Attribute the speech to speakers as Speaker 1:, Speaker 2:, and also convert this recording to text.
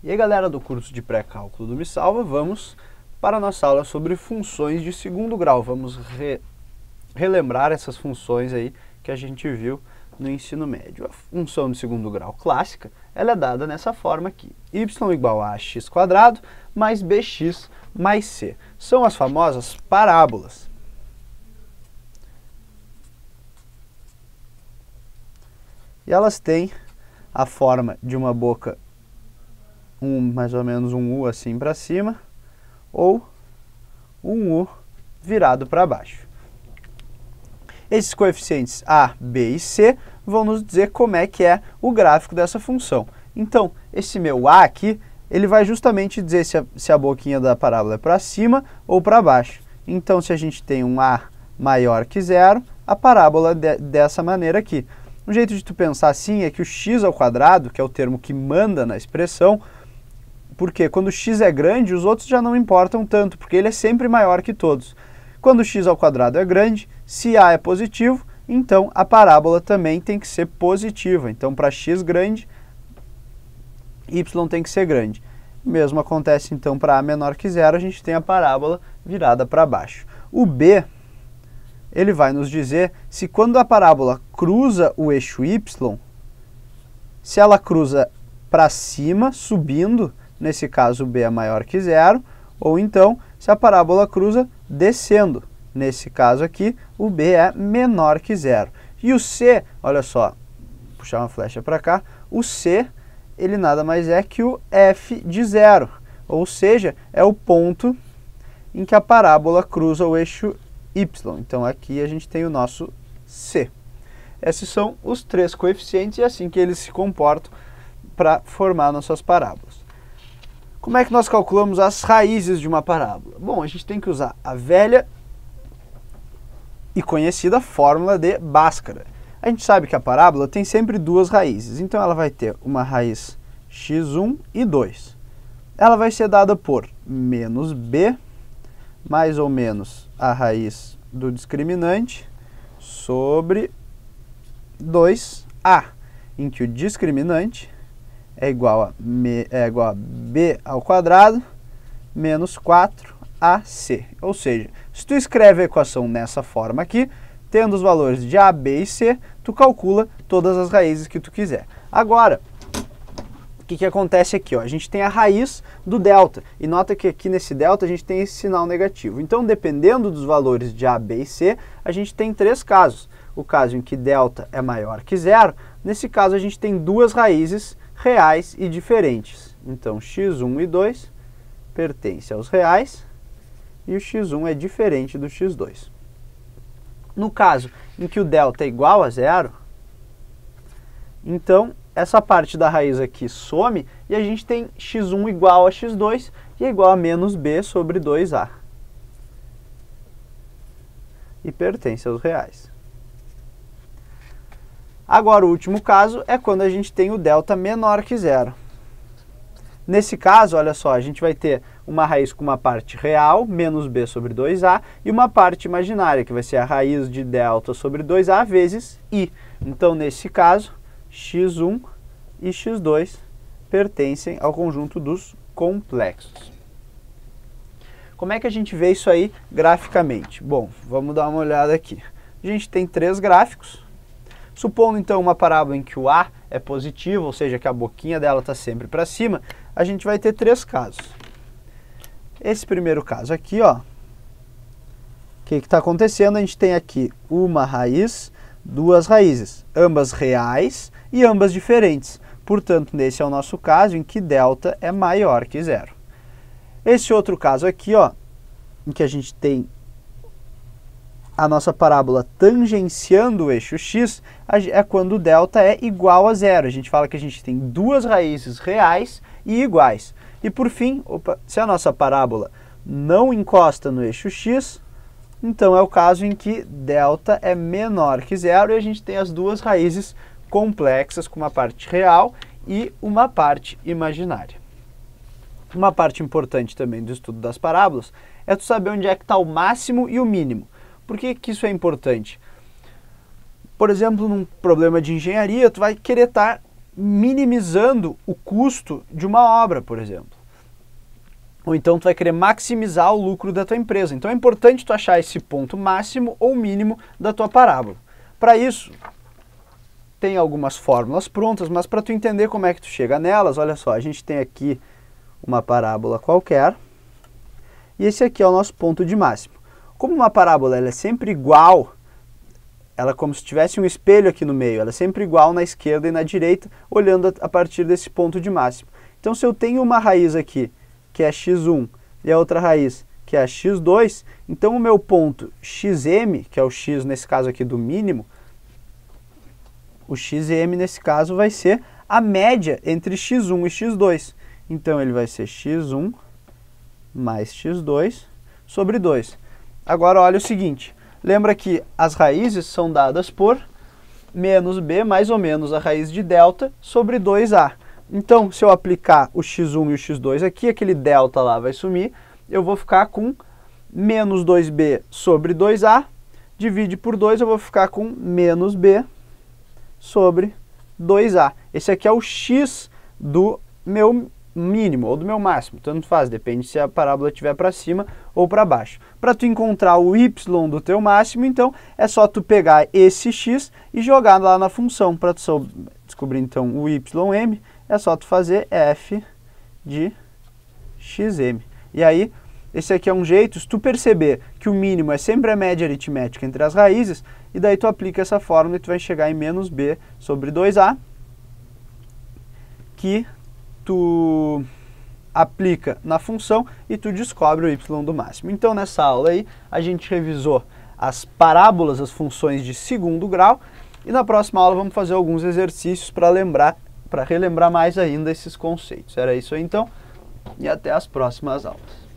Speaker 1: E aí, galera do curso de pré-cálculo do Me Salva, vamos para a nossa aula sobre funções de segundo grau. Vamos relembrar essas funções aí que a gente viu no ensino médio. A função de segundo grau clássica, ela é dada nessa forma aqui. Y igual a x² mais bx mais c. São as famosas parábolas. E elas têm a forma de uma boca mais ou menos um U assim para cima, ou um U virado para baixo. Esses coeficientes A, B e C vão nos dizer como é que é o gráfico dessa função. Então, esse meu A aqui, ele vai justamente dizer se a boquinha da parábola é para cima ou para baixo. Então, se a gente tem um A maior que zero, a parábola é dessa maneira aqui. Um jeito de tu pensar assim é que o x², que é o termo que manda na expressão, porque quando x é grande, os outros já não importam tanto, porque ele é sempre maior que todos. Quando x² é grande, se A é positivo, então a parábola também tem que ser positiva. Então, para x grande, y tem que ser grande. O mesmo acontece, então, para A menor que zero, a gente tem a parábola virada para baixo. O B, ele vai nos dizer se quando a parábola cruza o eixo y, se ela cruza para cima, subindo, nesse caso o B é maior que zero, ou então se a parábola cruza descendo, nesse caso aqui o B é menor que zero. E o C, olha só, puxar uma flecha para cá, o C, ele nada mais é que o f de zero, ou seja, é o ponto em que a parábola cruza o eixo y. Então aqui a gente tem o nosso C. Esses são os três coeficientes e é assim que eles se comportam para formar nossas parábolas. Como é que nós calculamos as raízes de uma parábola? Bom, a gente tem que usar a velha e conhecida fórmula de Bhaskara. A gente sabe que a parábola tem sempre duas raízes, então ela vai ter uma raiz x1 e 2. Ela vai ser dada por menos b, mais ou menos a raiz do discriminante, sobre 2a, em que o discriminante é igual a b² menos 4ac. Ou seja, se tu escreve a equação nessa forma aqui, tendo os valores de a, b e c, tu calcula todas as raízes que tu quiser. Agora, o que acontece aqui? Ó? A gente tem a raiz do delta, e nota que aqui nesse delta a gente tem esse sinal negativo. Então, dependendo dos valores de a, b e c, a gente tem três casos. O caso em que delta é maior que zero, nesse caso a gente tem duas raízes reais e diferentes. Então, x1 e 2 pertencem aos reais e o x1 é diferente do x2. No caso em que o delta é igual a zero, então essa parte da raiz aqui some e a gente tem x1 igual a x2 e é igual a menos b sobre 2a. E pertence aos reais. Agora, o último caso é quando a gente tem o delta menor que zero. Nesse caso, olha só, a gente vai ter uma raiz com uma parte real, menos b sobre 2a, e uma parte imaginária, que vai ser a raiz de delta sobre 2a vezes i. Então, nesse caso, x1 e x2 pertencem ao conjunto dos complexos. Como é que a gente vê isso aí graficamente? Bom, vamos dar uma olhada aqui. A gente tem três gráficos. Supondo, então, uma parábola em que o A é positivo, ou seja, que a boquinha dela está sempre para cima, a gente vai ter três casos. Esse primeiro caso aqui, ó, o que está acontecendo? A gente tem aqui uma raiz, duas raízes, ambas reais e ambas diferentes. Portanto, nesse é o nosso caso em que delta é maior que zero. Esse outro caso aqui, ó, em que a gente tem a nossa parábola tangenciando o eixo x, é quando o delta é igual a zero. A gente fala que a gente tem duas raízes reais e iguais. E por fim, se a nossa parábola não encosta no eixo x, então é o caso em que delta é menor que zero e a gente tem as duas raízes complexas com uma parte real e uma parte imaginária. Uma parte importante também do estudo das parábolas é tu saber onde é que está o máximo e o mínimo. Por que isso é importante? Por exemplo, num problema de engenharia, tu vai querer estar minimizando o custo de uma obra, por exemplo. Ou então tu vai querer maximizar o lucro da tua empresa. Então é importante tu achar esse ponto máximo ou mínimo da tua parábola. Para isso, tem algumas fórmulas prontas, mas para tu entender como é que tu chega nelas, olha só, a gente tem aqui uma parábola qualquer, e esse aqui é o nosso ponto de máximo. Como uma parábola ela é sempre igual, ela é como se tivesse um espelho aqui no meio, ela é sempre igual na esquerda e na direita, olhando a partir desse ponto de máximo. Então se eu tenho uma raiz aqui, que é x1, e a outra raiz, que é a x2, então o meu ponto xm, que é o x nesse caso aqui do mínimo, o xm nesse caso vai ser a média entre x1 e x2. Então ele vai ser x1 mais x2 sobre 2. Agora olha o seguinte, lembra que as raízes são dadas por menos b mais ou menos a raiz de delta sobre 2a. Então, se eu aplicar o x1 e o x2 aqui, aquele delta lá vai sumir, eu vou ficar com menos 2b sobre 2a, divide por 2, eu vou ficar com menos b sobre 2a. Esse aqui é o x do meu mínimo ou do meu máximo, tanto faz, depende se a parábola estiver para cima ou para baixo. Para tu encontrar o y do teu máximo, então, é só tu pegar esse x e jogar lá na função. Para tu descobrir, então, o ym, é só tu fazer f de xm. E aí, esse aqui é um jeito, se tu perceber que o mínimo é sempre a média aritmética entre as raízes, e daí tu aplica essa fórmula e tu vai chegar em menos b sobre 2a, que tu aplica na função e tu descobre o y do máximo. Então, nessa aula aí, a gente revisou as parábolas, as funções de segundo grau, e na próxima aula vamos fazer alguns exercícios para relembrar mais ainda esses conceitos. Era isso aí então, e até as próximas aulas.